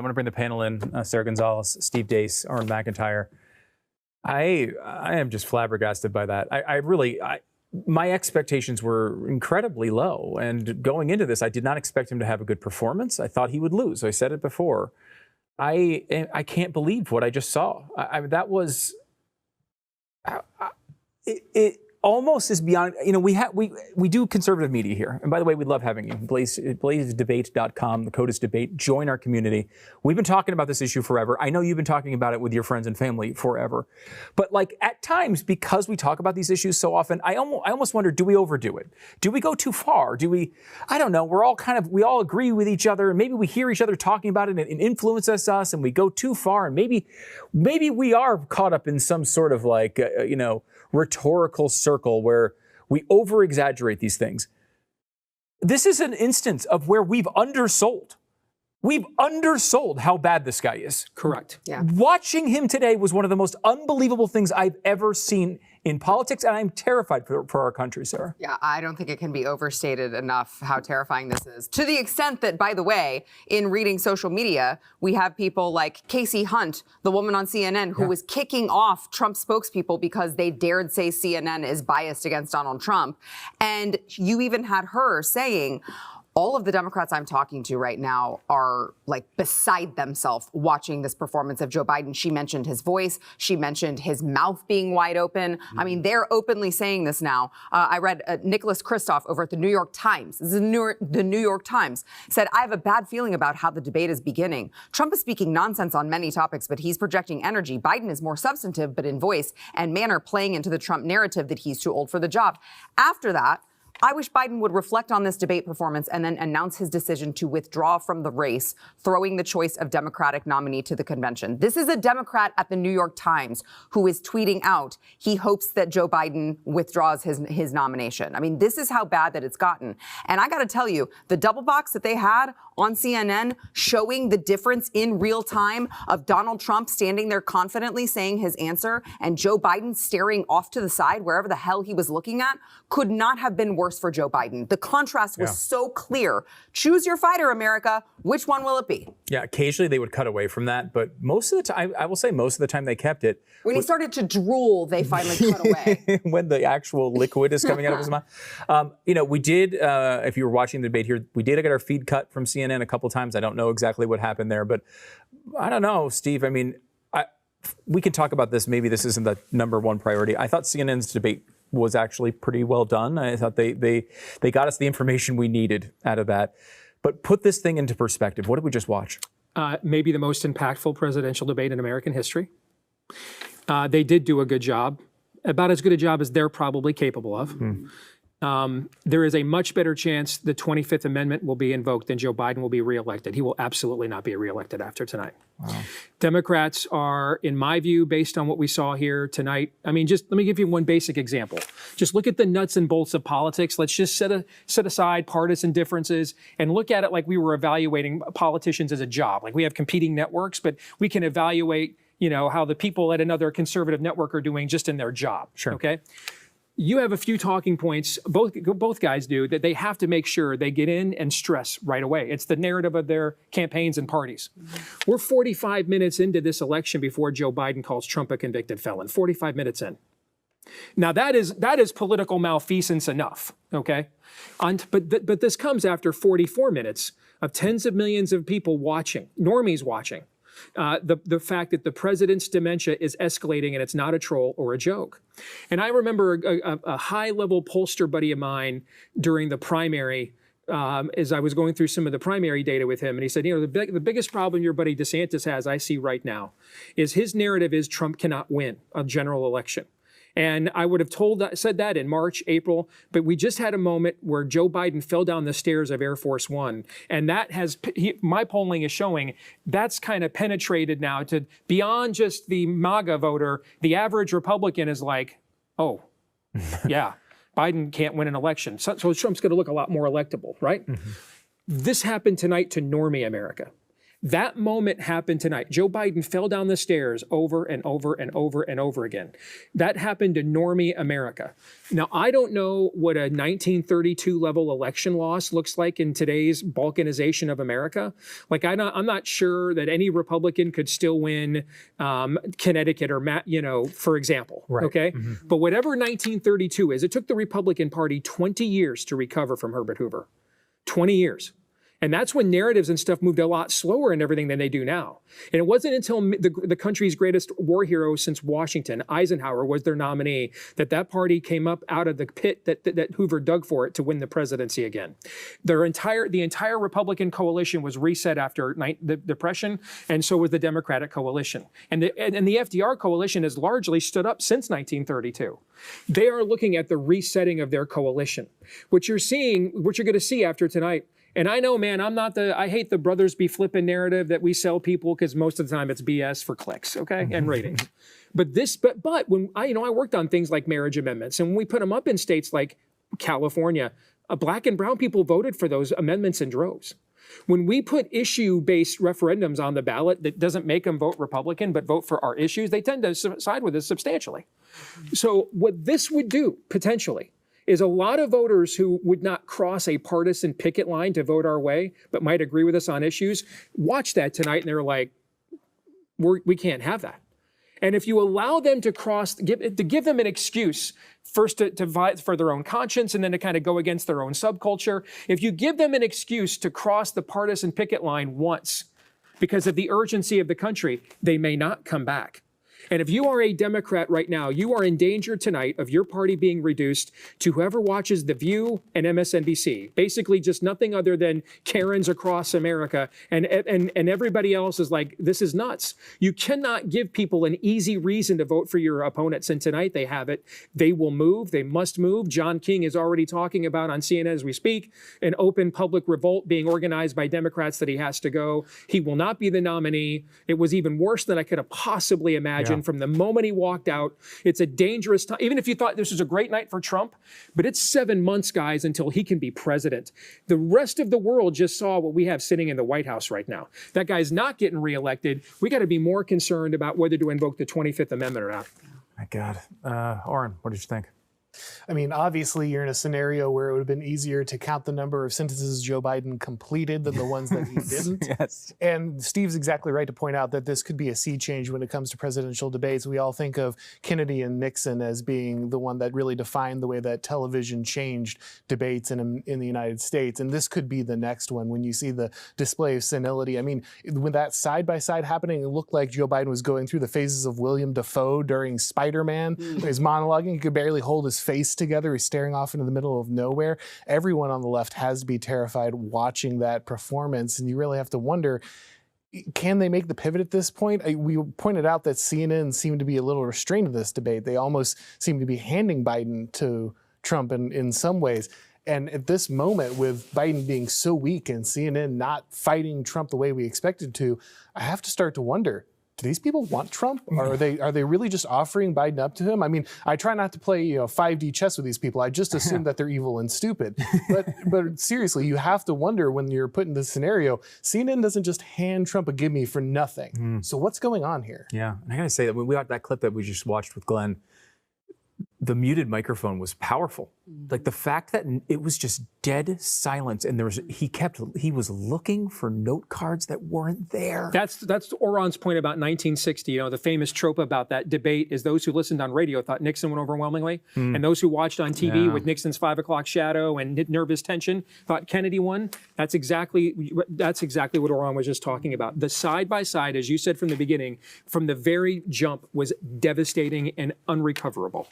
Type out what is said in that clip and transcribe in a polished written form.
want to bring the panel in, Sara Gonzales, Steve Deace, Aaron McIntyre. I am just flabbergasted by that. My expectations were incredibly low. And going into this, I did not expect him to have a good performance. I thought he would lose. I said it before. I can't believe what I just saw. That was... It almost is beyond, we do conservative media here. And by the way, we love having you. BlazeDebate.com. The code is debate. Join our community. We've been talking about this issue forever. I know you've been talking about it with your friends and family forever. But like at times, because we talk about these issues so often, I almost wonder, do we overdo it? Do we go too far? I don't know. We all agree with each other. And maybe we hear each other talking about it and it influences us and we go too far. And maybe we are caught up in some sort of rhetorical circle where we over-exaggerate these things. This is an instance of where we've undersold. We've undersold how bad this guy is. Correct. Yeah. Watching him today was one of the most unbelievable things I've ever seen in politics, and I'm terrified for our country, Sarah. Yeah, I don't think it can be overstated enough how terrifying this is. To the extent that, by the way, in reading social media, we have people like Casey Hunt, the woman on CNN, who was kicking off Trump spokespeople because they dared say CNN is biased against Donald Trump. And you even had her saying, all of the Democrats I'm talking to right now are like beside themselves watching this performance of Joe Biden. She mentioned his voice. She mentioned his mouth being wide open. I mean, they're openly saying this now. I read Nicholas Kristof over at the New York Times. This is the New York Times said, I have a bad feeling about how the debate is beginning. Trump is speaking nonsense on many topics, but he's projecting energy. Biden is more substantive, but in voice and manner playing into the Trump narrative that he's too old for the job. After that, I wish Biden would reflect on this debate performance and then announce his decision to withdraw from the race, throwing the choice of Democratic nominee to the convention. This is a Democrat at the New York Times who is tweeting out he hopes that Joe Biden withdraws his nomination. I mean, this is how bad that it's gotten. And I got to tell you, the double box that they had on CNN showing the difference in real time of Donald Trump standing there confidently saying his answer and Joe Biden staring off to the side wherever the hell he was looking at could not have been worse for Joe Biden. The contrast was so clear. Choose your fighter, America. Which one will it be? Yeah, occasionally they would cut away from that, but most of the time, I will say most of the time they kept it. When he started to drool, they finally cut away. When the actual liquid is coming out of his mouth. We did, if you were watching the debate here, we did get our feed cut from CNN a couple times. I don't know exactly what happened there, but I don't know, Steve. I mean, we can talk about this. Maybe this isn't the number one priority. I thought CNN's debate was actually pretty well done. I thought they got us the information we needed out of that. But put this thing into perspective. What did we just watch? Maybe the most impactful presidential debate in American history. They did do a good job, about as good a job as they're probably capable of. There is a much better chance the 25th Amendment will be invoked than Joe Biden will be reelected. He will absolutely not be reelected after tonight. Wow. Democrats are, in my view, based on what we saw here tonight, I mean, just let me give you one basic example. Just look at the nuts and bolts of politics. Let's just set aside partisan differences and look at it like we were evaluating politicians as a job. Like we have competing networks, but we can evaluate, how the people at another conservative network are doing just in their job. Sure. Okay. You have a few talking points, both guys do, that they have to make sure they get in and stress right away. It's the narrative of their campaigns and parties. We're 45 minutes into this election before Joe Biden calls Trump a convicted felon. 45 minutes in. Now that is political malfeasance enough, okay? But this comes after 44 minutes of tens of millions of people watching, normies watching. The fact that the president's dementia is escalating and it's not a troll or a joke. And I remember a high-level pollster buddy of mine during the primary, as I was going through some of the primary data with him, and he said, the biggest problem your buddy DeSantis has, I see right now, is his narrative is Trump cannot win a general election. And I would have said that in March, April, but we just had a moment where Joe Biden fell down the stairs of Air Force One. And that my polling is showing that's kind of penetrated now to beyond just the MAGA voter. The average Republican is like, oh, yeah, Biden can't win an election. So Trump's going to look a lot more electable, right? Mm-hmm. This happened tonight to normie America. That moment happened tonight. Joe Biden fell down the stairs over and over and over and over again. That happened to normie America. Now, I don't know what a 1932 level election loss looks like in today's balkanization of America. Like, I'm not sure that any Republican could still win Connecticut or, for example. Right. Okay. But whatever 1932 is, it took the Republican Party 20 years to recover from Herbert Hoover. 20 years. And that's when narratives and stuff moved a lot slower and everything than they do now. And it wasn't until the country's greatest war hero since Washington, Eisenhower, was their nominee, that party came up out of the pit that Hoover dug for it to win the presidency again. The entire Republican coalition was reset after the Depression, and so was the Democratic coalition. And the FDR coalition has largely stood up since 1932. They are looking at the resetting of their coalition. What you're going to see after tonight. And I know, man, I hate the brothers be flipping narrative that we sell people, because most of the time it's BS for clicks, okay, and ratings. But when I worked on things like marriage amendments, and when we put them up in states like California, black and brown people voted for those amendments in droves. When we put issue-based referendums on the ballot that doesn't make them vote Republican, but vote for our issues, they tend to side with us substantially. So what this would do, potentially, is a lot of voters who would not cross a partisan picket line to vote our way, but might agree with us on issues, watch that tonight and they're like, we can't have that. And if you allow them to give them an excuse, first to fight for their own conscience and then to kind of go against their own subculture, if you give them an excuse to cross the partisan picket line once because of the urgency of the country, they may not come back. And if you are a Democrat right now, you are in danger tonight of your party being reduced to whoever watches The View and MSNBC. Basically just nothing other than Karens across America. And everybody else is like, this is nuts. You cannot give people an easy reason to vote for your opponents. And tonight they have it. They will move. They must move. John King is already talking about on CNN as we speak, an open public revolt being organized by Democrats that he has to go. He will not be the nominee. It was even worse than I could have possibly imagined. From the moment he walked out. It's a dangerous time. Even if you thought this was a great night for Trump, but it's 7 months, guys, until he can be president. The rest of the world just saw what we have sitting in the White House right now. That guy's not getting reelected. We got to be more concerned about whether to invoke the 25th Amendment or not. My God. Oren, what did you think? I mean, obviously, you're in a scenario where it would have been easier to count the number of sentences Joe Biden completed than the ones that he didn't. Yes. And Steve's exactly right to point out that this could be a sea change when it comes to presidential debates. We all think of Kennedy and Nixon as being the one that really defined the way that television changed debates in the United States. And this could be the next one when you see the display of senility. I mean, when that side-by-side happening, it looked like Joe Biden was going through the phases of William Dafoe during Spider-Man. When he's monologuing, he could barely hold his face together. He's staring off into the middle of nowhere. Everyone on the left has to be terrified watching that performance. And you really have to wonder, can they make the pivot at this point? We pointed out that CNN seemed to be a little restrained in this debate. They almost seem to be handing Biden to Trump in some ways. And at this moment, with Biden being so weak and CNN not fighting Trump the way we expected to, I have to start to wonder, do these people want Trump? Or are they really just offering Biden up to him? I mean, I try not to play 5D chess with these people. I just assume that they're evil and stupid. But seriously, you have to wonder when you're put in this scenario, CNN doesn't just hand Trump a gimme for nothing. So what's going on here? Yeah, and I gotta say that when we got that clip that we just watched with Glenn, the muted microphone was powerful. Like the fact that it was just dead silence, and he was looking for note cards that weren't there. That's Oron's point about 1960. The famous trope about that debate is those who listened on radio thought Nixon won overwhelmingly, and those who watched on TV with Nixon's 5 o'clock shadow and nervous tension thought Kennedy won. That's exactly what Oron was just talking about. The side by side, as you said from the beginning, from the very jump, was devastating and unrecoverable.